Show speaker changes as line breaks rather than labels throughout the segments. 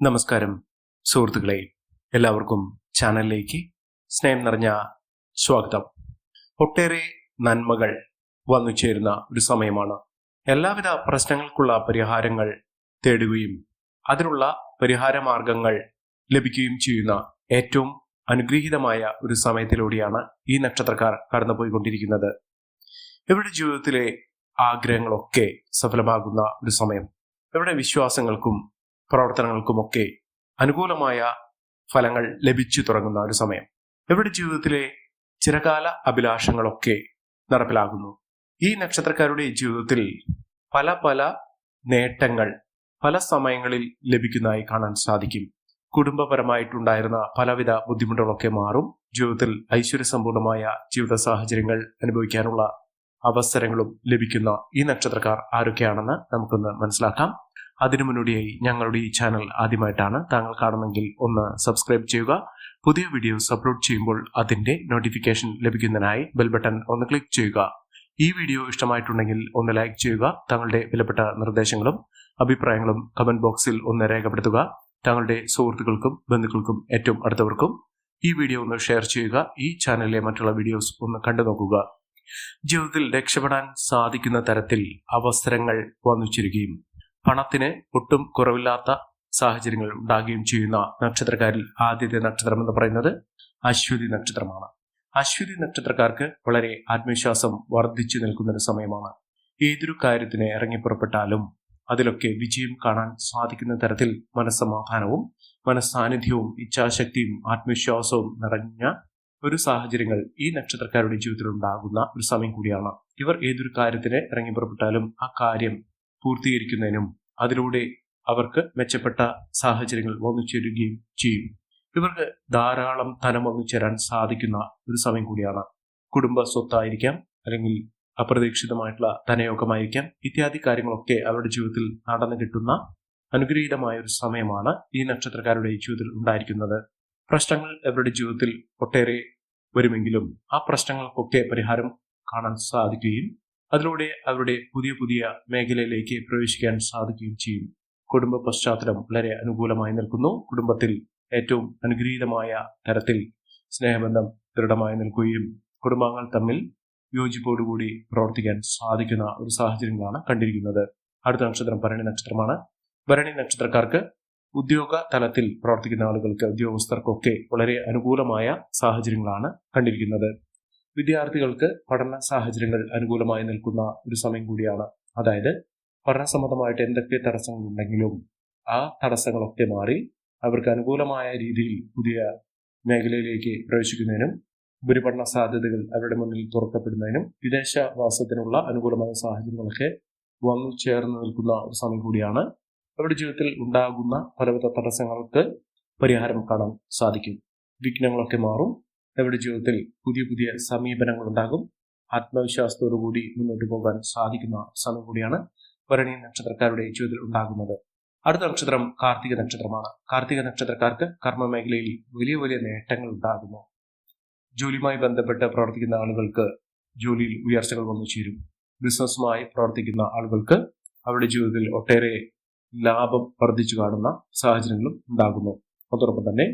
നമസ്കാരം സുഹൃത്തുക്കളെ, എല്ലാവർക്കും ചാനലിലേക്ക് സ്നേഹം നിറഞ്ഞ സ്വാഗതം. ഒട്ടേറെ നന്മകൾ വന്നു ചേരുന്ന ഒരു സമയമാണ്. എല്ലാവിധ പ്രശ്നങ്ങൾക്കുള്ള പരിഹാരങ്ങൾ തേടുകയും അതിനുള്ള പരിഹാര മാർഗങ്ങൾ ലഭിക്കുകയും ചെയ്യുന്ന ഏറ്റവും അനുഗ്രഹീതമായ ഒരു സമയത്തിലൂടെയാണ് ഈ നക്ഷത്രക്കാർ കടന്നുപോയിക്കൊണ്ടിരിക്കുന്നത്. ഇവരുടെ ജീവിതത്തിലെ ആഗ്രഹങ്ങളൊക്കെ സഫലമാകുന്ന ഒരു സമയം. ഇവരുടെ വിശ്വാസങ്ങൾക്കും പ്രവർത്തനങ്ങൾക്കുമൊക്കെ അനുകൂലമായ ഫലങ്ങൾ ലഭിച്ചു തുടങ്ങുന്ന ഒരു സമയം. ഇവരുടെ ജീവിതത്തിലെ ചിരകാല അഭിലാഷങ്ങളൊക്കെ നടപ്പിലാകുന്നു. ഈ നക്ഷത്രക്കാരുടെ ജീവിതത്തിൽ പല പല നേട്ടങ്ങൾ പല സമയങ്ങളിൽ ലഭിക്കുന്നതായി കാണാൻ സാധിക്കും. കുടുംബപരമായിട്ടുണ്ടായിരുന്ന പലവിധ ബുദ്ധിമുട്ടുകളൊക്കെ മാറും. ജീവിതത്തിൽ ഐശ്വര്യസമ്പൂർണമായ ജീവിത സാഹചര്യങ്ങൾ അനുഭവിക്കാനുള്ള അവസരങ്ങളും ലഭിക്കുന്ന ഈ നക്ഷത്രക്കാർ ആരൊക്കെയാണെന്ന് നമുക്കൊന്ന് മനസ്സിലാക്കാം. അതിനു മുന്നോടിയായി ഞങ്ങളുടെ ഈ ചാനൽ ആദ്യമായിട്ടാണ് താങ്കൾ കാണുന്നെങ്കിൽ ഒന്ന് സബ്സ്ക്രൈബ് ചെയ്യുക. പുതിയ വീഡിയോസ് അപ്ലോഡ് ചെയ്യുമ്പോൾ അതിന്റെ നോട്ടിഫിക്കേഷൻ ലഭിക്കുന്നതിനായി ബെൽ ബട്ടൺ ഒന്ന് ക്ലിക്ക് ചെയ്യുക. ഈ വീഡിയോ ഇഷ്ടമായിട്ടുണ്ടെങ്കിൽ ഒന്ന് ലൈക്ക് ചെയ്യുക. താങ്കളുടെ വിലപ്പെട്ട നിർദ്ദേശങ്ങളും അഭിപ്രായങ്ങളും കമന്റ് ബോക്സിൽ ഒന്ന് രേഖപ്പെടുത്തുക. താങ്കളുടെ സുഹൃത്തുക്കൾക്കും ബന്ധുക്കൾക്കും ഏറ്റവും അടുത്തവർക്കും ഈ വീഡിയോ ഒന്ന് ഷെയർ ചെയ്യുക. ഈ ചാനലിലെ മറ്റുള്ള വീഡിയോസ് ഒന്ന് കണ്ടു നോക്കുക. ജീവിതത്തിൽ രക്ഷപ്പെടാൻ സാധിക്കുന്ന തരത്തിൽ അവസരങ്ങൾ വന്നു ചേരുകയും പണത്തിന് ഒട്ടും കുറവില്ലാത്ത സാഹചര്യങ്ങൾ ഉണ്ടാകുകയും ചെയ്യുന്ന നക്ഷത്രക്കാരിൽ ആദ്യത്തെ നക്ഷത്രം എന്ന് പറയുന്നത് അശ്വതി നക്ഷത്രമാണ്. അശ്വതി നക്ഷത്രക്കാർക്ക് വളരെ ആത്മവിശ്വാസം വർദ്ധിച്ചു നിൽക്കുന്ന ഒരു സമയമാണ്. ഏതൊരു കാര്യത്തിന് ഇറങ്ങിപ്പുറപ്പെട്ടാലും അതിലൊക്കെ വിജയം കാണാൻ സാധിക്കുന്ന തരത്തിൽ മനസ്സമാധാനവും മനസ്സാന്നിധ്യവും ഇച്ഛാശക്തിയും ആത്മവിശ്വാസവും നിറഞ്ഞ ഒരു സാഹചര്യങ്ങൾ ഈ നക്ഷത്രക്കാരുടെ ജീവിതത്തിൽ ഉണ്ടാകുന്ന ഒരു സമയം കൂടിയാണ്. ഇവർ ഏതൊരു കാര്യത്തിന് ഇറങ്ങിപ്പുറപ്പെട്ടാലും ആ കാര്യം പൂർത്തീകരിക്കുന്നതിനും അതിലൂടെ അവർക്ക് മെച്ചപ്പെട്ട സാഹചര്യങ്ങൾ വന്നു ചേരുകയും ചെയ്യും. ഇവർക്ക് ധാരാളം ധനം വന്നു ചേരാൻ സാധിക്കുന്ന ഒരു സമയം കൂടിയാണ്. കുടുംബ സ്വത്തായിരിക്കാം, അല്ലെങ്കിൽ അപ്രതീക്ഷിതമായിട്ടുള്ള ധനയോഗമായിരിക്കാം. ഇത്യാദി കാര്യങ്ങളൊക്കെ അവരുടെ ജീവിതത്തിൽ നടന്നു കിട്ടുന്ന അനുഗ്രഹീതമായ ഒരു സമയമാണ് ഈ നക്ഷത്രക്കാരുടെ ജീവിതത്തിൽ ഉണ്ടായിരിക്കുന്നത്. പ്രശ്നങ്ങൾ അവരുടെ ജീവിതത്തിൽ ഒട്ടേറെ വരുമെങ്കിലും ആ പ്രശ്നങ്ങൾക്കൊക്കെ പരിഹാരം കാണാൻ സാധിക്കുകയും അതിലൂടെ അവരുടെ പുതിയ പുതിയ മേഖലയിലേക്ക് പ്രവേശിക്കാൻ സാധിക്കുകയും ചെയ്യും. കുടുംബ പശ്ചാത്തലം വളരെ അനുകൂലമായി നിൽക്കുന്നു. കുടുംബത്തിൽ ഏറ്റവും അനുഗ്രഹീതമായ തരത്തിൽ സ്നേഹബന്ധം ദൃഢമായി നിൽക്കുകയും കുടുംബാംഗങ്ങൾ തമ്മിൽ യോജിപ്പോടുകൂടി പ്രവർത്തിക്കാൻ സാധിക്കുന്ന ഒരു സാഹചര്യങ്ങളാണ് കണ്ടിരിക്കുന്നത്. അടുത്ത നക്ഷത്രം ഭരണി നക്ഷത്രമാണ്. ഭരണി നക്ഷത്രക്കാർക്ക് ഉദ്യോഗ തലത്തിൽ പ്രവർത്തിക്കുന്ന ആളുകൾക്ക്, ഉദ്യോഗസ്ഥർക്കൊക്കെ വളരെ അനുകൂലമായ സാഹചര്യങ്ങളാണ് കണ്ടിരിക്കുന്നത്. വിദ്യാർത്ഥികൾക്ക് പഠന സാഹചര്യങ്ങൾ അനുകൂലമായി നിൽക്കുന്ന ഒരു സമയം കൂടിയാണ്. അതായത് പഠന സംബന്ധമായിട്ട് എന്തൊക്കെ തടസ്സങ്ങൾ ഉണ്ടെങ്കിലും ആ തടസ്സങ്ങളൊക്കെ മാറി അവർക്ക് അനുകൂലമായ രീതിയിൽ പുതിയ മേഖലയിലേക്ക് പ്രവേശിക്കുന്നതിനും ഉപരിപഠന സാധ്യതകൾ അവരുടെ മുന്നിൽ തുറക്കപ്പെടുന്നതിനും വിദേശവാസത്തിനുള്ള അനുകൂലമായ സാഹചര്യങ്ങളൊക്കെ വന്നു ചേർന്ന് നിൽക്കുന്ന ഒരു സമയം കൂടിയാണ്. അവരുടെ ജീവിതത്തിൽ ഉണ്ടാകുന്ന പലവിധ തടസ്സങ്ങൾക്ക് പരിഹാരം കാണാൻ സാധിക്കും. വിഘ്നങ്ങളൊക്കെ മാറും. അവരുടെ ജീവിതത്തിൽ പുതിയ പുതിയ സമീപനങ്ങൾ ഉണ്ടാകും. ആത്മവിശ്വാസത്തോടുകൂടി മുന്നോട്ട് പോകാൻ സാധിക്കുന്ന സമയം കൂടിയാണ് ഭരണി നക്ഷത്രക്കാരുടെ ജീവിതത്തിൽ ഉണ്ടാകുന്നത്. അടുത്ത നക്ഷത്രം കാർത്തിക നക്ഷത്രമാണ്. കാർത്തിക നക്ഷത്രക്കാർക്ക് കർമ്മ മേഖലയിൽ വലിയ വലിയ നേട്ടങ്ങൾ ഉണ്ടാകുന്നു. ജോലിയുമായി ബന്ധപ്പെട്ട് പ്രവർത്തിക്കുന്ന ആളുകൾക്ക് ജോലിയിൽ ഉയർച്ചകൾ വന്നു ചേരും. ബിസിനസ്സുമായി പ്രവർത്തിക്കുന്ന ആളുകൾക്ക് അവരുടെ ജീവിതത്തിൽ ഒട്ടേറെ ലാഭം വർദ്ധിച്ചു കാണുന്ന സാഹചര്യങ്ങളും ഉണ്ടാകുന്നു. അതോടൊപ്പം തന്നെ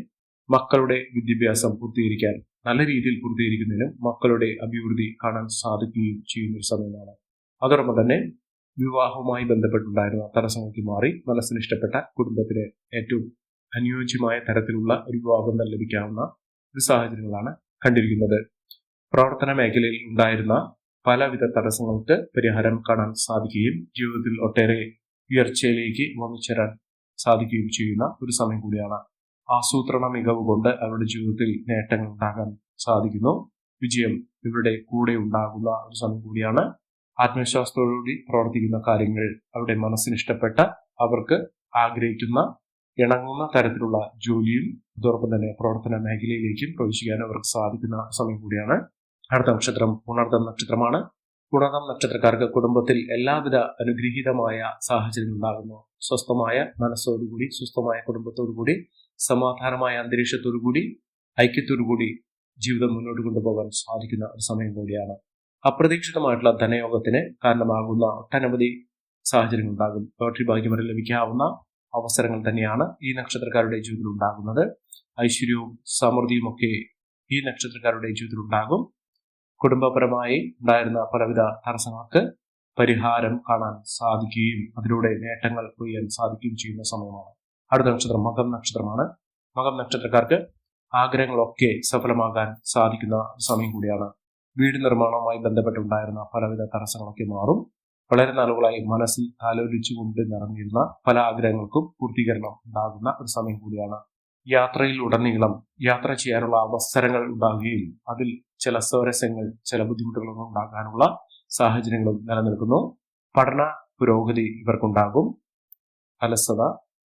മക്കളുടെ വിദ്യാഭ്യാസം പൂർത്തീകരിക്കാൻ, നല്ല രീതിയിൽ പൂർത്തീകരിക്കുന്നതിനും മക്കളുടെ അഭിവൃദ്ധി കാണാൻ സാധിക്കുകയും ചെയ്യുന്ന ഒരു സമയമാണ്. അതോടൊപ്പം തന്നെ വിവാഹവുമായി ബന്ധപ്പെട്ടുണ്ടായിരുന്ന തടസ്സങ്ങൾക്ക് മാറി മനസ്സിന് ഇഷ്ടപ്പെട്ട കുടുംബത്തിന് ഏറ്റവും അനുയോജ്യമായ തരത്തിലുള്ള ഒരു വിവാഹം ലഭിക്കാവുന്ന ഒരു സാഹചര്യങ്ങളാണ് കണ്ടിരിക്കുന്നത്. പ്രവർത്തന മേഖലയിൽ ഉണ്ടായിരുന്ന പലവിധ തടസ്സങ്ങൾക്ക് പരിഹാരം കാണാൻ സാധിക്കുകയും ജീവിതത്തിൽ ഒട്ടേറെ ഉയർച്ചയിലേക്ക് വന്നു ചേരാൻ സാധിക്കുകയും ചെയ്യുന്ന ഒരു സമയം കൂടിയാണ്. ആസൂത്രണ മികവ് കൊണ്ട് അവരുടെ ജീവിതത്തിൽ നേട്ടങ്ങൾ ഉണ്ടാകാൻ സാധിക്കുന്നു. വിജയം ഇവരുടെ കൂടെ ഉണ്ടാകുന്ന ഒരു സമയം കൂടിയാണ്. ആത്മവിശ്വാസത്തോടുകൂടി പ്രവർത്തിക്കുന്ന കാര്യങ്ങൾ അവരുടെ മനസ്സിന് ഇഷ്ടപ്പെട്ട, അവർക്ക് ആഗ്രഹിക്കുന്ന ഇണങ്ങുന്ന തരത്തിലുള്ള ജോലിയും അതോടൊപ്പം തന്നെ പ്രവർത്തന മേഖലയിലേക്കും പ്രവേശിക്കാൻ അവർക്ക് സാധിക്കുന്ന സമയം കൂടിയാണ്. അടുത്ത നക്ഷത്രം പുണർദം നക്ഷത്രമാണ്. പുണർദം നക്ഷത്രക്കാർക്ക് കുടുംബത്തിൽ എല്ലാവിധ അനുഗ്രഹീതമായ സാഹചര്യങ്ങൾ ഉണ്ടാകുന്നു. സ്വസ്ഥമായ മനസ്സോടുകൂടി, സ്വസ്ഥമായ കുടുംബത്തോടുകൂടി, സമാധാനമായ അന്തരീക്ഷത്തോടുകൂടി, ഐക്യത്തോടുകൂടി ജീവിതം മുന്നോട്ട് കൊണ്ടുപോകാൻ സാധിക്കുന്ന ഒരു സമയം കൂടിയാണ്. അപ്രതീക്ഷിതമായിട്ടുള്ള ധനയോഗത്തിന് കാരണമാകുന്ന ഒട്ടനവധി സാഹചര്യങ്ങൾ ഉണ്ടാകും. ലോട്ടറി ഭാഗ്യം വരെ ലഭിക്കാവുന്ന അവസരങ്ങൾ തന്നെയാണ് ഈ നക്ഷത്രക്കാരുടെ ജീവിതത്തിൽ ഉണ്ടാകുന്നത്. ഐശ്വര്യവും സമൃദ്ധിയും ഒക്കെ ഈ നക്ഷത്രക്കാരുടെ ജീവിതത്തിൽ ഉണ്ടാകും. കുടുംബപരമായി ഉണ്ടായിരുന്ന പലവിധ തടസ്സങ്ങൾക്ക് പരിഹാരം കാണാൻ സാധിക്കുകയും അതിലൂടെ നേട്ടങ്ങൾ കൊയ്യാൻ സാധിക്കുകയും ചെയ്യുന്ന സമയമാണ്. അടുത്ത നക്ഷത്രം മകം നക്ഷത്രമാണ്. മകം നക്ഷത്രക്കാർക്ക് ആഗ്രഹങ്ങളൊക്കെ സഫലമാകാൻ സാധിക്കുന്ന സമയം കൂടിയാണ്. വീട് നിർമ്മാണവുമായി ബന്ധപ്പെട്ടുണ്ടായിരുന്ന പലവിധ തടസ്സങ്ങളൊക്കെ മാറും. വളരെ നാളുകളായി മനസ്സിൽ ആലോചിച്ചുകൊണ്ട് നിറഞ്ഞിരുന്ന പല ആഗ്രഹങ്ങൾക്കും പൂർത്തീകരണം ഉണ്ടാകുന്ന ഒരു സമയം കൂടിയാണ്. യാത്രയിൽ ഉടനീളം യാത്ര ചെയ്യാനുള്ള അവസരങ്ങൾ ഉണ്ടാകുകയും അതിൽ ചില സ്വാരസ്യങ്ങൾ, ചില ബുദ്ധിമുട്ടുകളൊന്നും ഉണ്ടാകാനുള്ള സാഹചര്യങ്ങളും നിലനിൽക്കുന്നു. പഠന പുരോഗതി ഇവർക്കുണ്ടാകും. അലസത,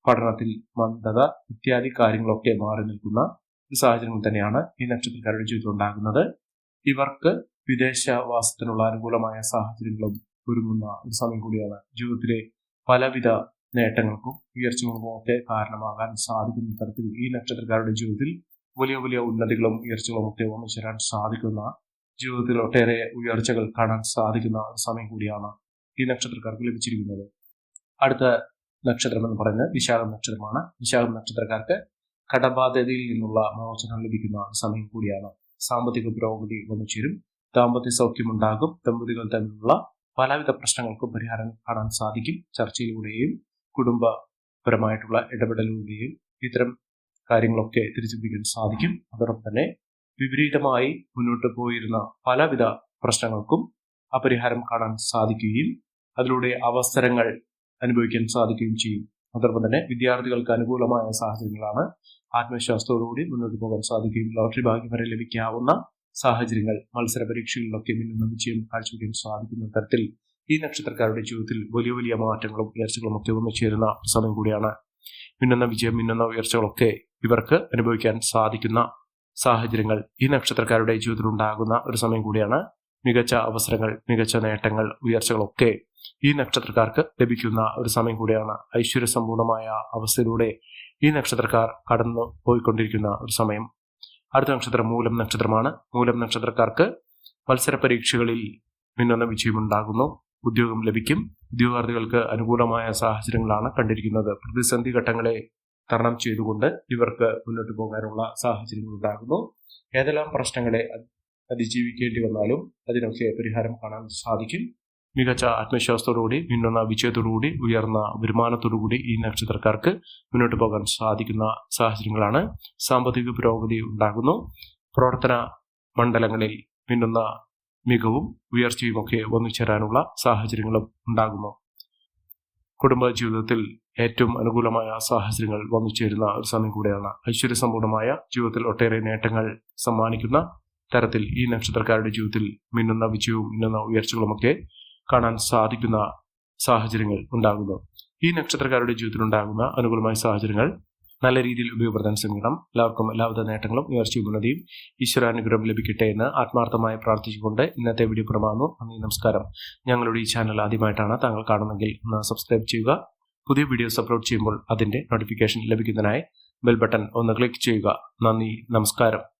പഠനത്തിൽ മന്ദത ഇത്യാദി കാര്യങ്ങളൊക്കെ മാറി നിൽക്കുന്ന ഒരു സാഹചര്യം തന്നെയാണ് ഈ നക്ഷത്രക്കാരുടെ ജീവിതത്തിൽ ഉണ്ടാകുന്നത്. ഇവർക്ക് വിദേശവാസത്തിനുള്ള അനുകൂലമായ സാഹചര്യങ്ങളും ഒരുങ്ങുന്ന ഒരു സമയം കൂടിയാണ്. ജീവിതത്തിലെ പലവിധ നേട്ടങ്ങൾക്കും ഉയർച്ചകൾക്കും ഒക്കെ കാരണമാകാൻ സാധിക്കുന്ന തരത്തിൽ ഈ നക്ഷത്രക്കാരുടെ ജീവിതത്തിൽ വലിയ വലിയ ഉന്നതികളും ഉയർച്ചകളും ഒക്കെ വന്നു ചേരാൻ സാധിക്കുന്ന, ജീവിതത്തിൽ ഒട്ടേറെ ഉയർച്ചകൾ കാണാൻ സാധിക്കുന്ന ഒരു സമയം കൂടിയാണ് ഈ നക്ഷത്രക്കാർക്ക് ലഭിച്ചിരിക്കുന്നത്. അടുത്ത നക്ഷത്രം എന്ന് പറയുന്നത് വിശാഖം നക്ഷത്രമാണ്. വിശാഖം നക്ഷത്രക്കാർക്ക് കടബാധ്യതയിൽ നിന്നുള്ള മോചനം ലഭിക്കുന്ന സമയം കൂടിയാണ്. സാമ്പത്തിക പുരോഗതി വന്നു ചേരും. ദാമ്പത്യ സൗഖ്യമുണ്ടാകും. ദമ്പതികൾ തമ്മിലുള്ള പലവിധ പ്രശ്നങ്ങൾക്കും പരിഹാരം കാണാൻ സാധിക്കും. ചർച്ചയിലൂടെയും കുടുംബപരമായിട്ടുള്ള ഇടപെടലിലൂടെയും ഇത്തരം കാര്യങ്ങളൊക്കെ തിരിച്ചുപിടിക്കാൻ സാധിക്കും. അതോടൊപ്പം തന്നെ വിപരീതമായി മുന്നോട്ട് പോയിരുന്ന പലവിധ പ്രശ്നങ്ങൾക്കും അപരിഹാരം കാണാൻ സാധിക്കുകയും അതിലൂടെ അവസരങ്ങൾ അനുഭവിക്കാൻ സാധിക്കുകയും ചെയ്യും. അതോടൊപ്പം തന്നെ വിദ്യാർത്ഥികൾക്ക് അനുകൂലമായ സാഹചര്യങ്ങളാണ്. ആത്മവിശ്വാസത്തോടുകൂടി മുന്നോട്ട് പോകാൻ സാധിക്കുകയും ലോട്ടറി ഭാഗ്യം വരെ ലഭിക്കാവുന്ന സാഹചര്യങ്ങൾ, മത്സര പരീക്ഷകളിലൊക്കെ മിന്നുന്ന വിജയം കാഴ്ചവെക്കാൻ സാധിക്കുന്ന തരത്തിൽ ഈ നക്ഷത്രക്കാരുടെ ജീവിതത്തിൽ വലിയ വലിയ മാറ്റങ്ങളും ഉയർച്ചകളും ഒക്കെ വന്നു ചേരുന്ന സമയം കൂടിയാണ്. മിന്നുന്ന വിജയം, മിന്നുന്ന ഉയർച്ചകളൊക്കെ ഇവർക്ക് അനുഭവിക്കാൻ സാധിക്കുന്ന സാഹചര്യങ്ങൾ ഈ നക്ഷത്രക്കാരുടെ ജീവിതത്തിൽ ഉണ്ടാകുന്ന ഒരു സമയം കൂടിയാണ്. മികച്ച അവസരങ്ങൾ, മികച്ച നേട്ടങ്ങൾ, ഉയർച്ചകളൊക്കെ ഈ നക്ഷത്രക്കാർക്ക് ലഭിക്കുന്ന ഒരു സമയം കൂടിയാണ്. ഐശ്വര്യസമ്പൂർണമായ അവസ്ഥയിലൂടെ ഈ നക്ഷത്രക്കാർ കടന്നു പോയിക്കൊണ്ടിരിക്കുന്ന ഒരു സമയം. അടുത്ത നക്ഷത്രം മൂലം നക്ഷത്രമാണ്. മൂലം നക്ഷത്രക്കാർക്ക് മത്സര പരീക്ഷകളിൽ മിന്നുന്ന വിജയമുണ്ടാകുന്നു. ഉദ്യോഗം ലഭിക്കും. ഉദ്യോഗാർത്ഥികൾക്ക് അനുകൂലമായ സാഹചര്യങ്ങളാണ് കണ്ടിരിക്കുന്നത്. പ്രതിസന്ധി ഘട്ടങ്ങളെ തരണം ചെയ്തുകൊണ്ട് ഇവർക്ക് മുന്നോട്ട് പോകാനുള്ള സാഹചര്യങ്ങൾ ഉണ്ടാകുന്നു. ഏതെല്ലാം പ്രശ്നങ്ങളെ അതിജീവിക്കേണ്ടി വന്നാലും അതിനൊക്കെ പരിഹാരം കാണാൻ സാധിക്കും. മികച്ച ആത്മവിശ്വാസത്തോടുകൂടി, മിന്നുന്ന വിജയത്തോടുകൂടി, ഉയർന്ന വരുമാനത്തോടുകൂടി ഈ നക്ഷത്രക്കാർക്ക് മുന്നോട്ട് പോകാൻ സാധിക്കുന്ന സാഹചര്യങ്ങളാണ്. സാമ്പത്തിക പുരോഗതി ഉണ്ടാകുന്നു. പ്രവർത്തന മണ്ഡലങ്ങളിൽ മിന്നുന്ന മികവും ഉയർച്ചയും ഒക്കെ വന്നു ചേരാനുള്ള സാഹചര്യങ്ങളും ഉണ്ടാകുന്നു. കുടുംബ ജീവിതത്തിൽ ഏറ്റവും അനുകൂലമായ സാഹചര്യങ്ങൾ വന്നു ചേരുന്ന ഒരു സമയം കൂടെയാണ്. ഐശ്വര്യസമ്പൂർണമായ ജീവിതത്തിൽ ഒട്ടേറെ നേട്ടങ്ങൾ സമ്മാനിക്കുന്ന തരത്തിൽ ഈ നക്ഷത്രക്കാരുടെ ജീവിതത്തിൽ മിന്നുന്ന വിജയവും മിന്നുന്ന ഉയർച്ചകളുമൊക്കെ കാണാൻ സാധിക്കുന്ന സാഹചര്യങ്ങൾ ഉണ്ടാകുന്നു. ഈ നക്ഷത്രക്കാരുടെ ജീവിതത്തിൽ ഉണ്ടാകുന്ന അനുകൂലമായ സാഹചര്യങ്ങൾ നല്ല രീതിയിൽ ഉപയോഗപ്പെടുത്താൻ ശ്രമിക്കണം. എല്ലാവർക്കും എല്ലാവിധ നേട്ടങ്ങളും ഉയർച്ചയും ഉന്നതിയും ഈശ്വരാനുഗ്രഹം ലഭിക്കട്ടെ എന്ന് ആത്മാർത്ഥമായി പ്രാർത്ഥിച്ചുകൊണ്ട് ഇന്നത്തെ വീഡിയോ പുറമാകുന്നു. നന്ദി, നമസ്കാരം. ഞങ്ങളുടെ ഈ ചാനൽ ആദ്യമായിട്ടാണ് താങ്കൾ കാണുന്നെങ്കിൽ ഒന്ന് സബ്സ്ക്രൈബ് ചെയ്യുക. പുതിയ വീഡിയോസ് അപ്ലോഡ് ചെയ്യുമ്പോൾ അതിന്റെ നോട്ടിഫിക്കേഷൻ ലഭിക്കുന്നതിനായി ബെൽ ബട്ടൺ ഒന്ന് ക്ലിക്ക് ചെയ്യുക. നന്ദി, നമസ്കാരം.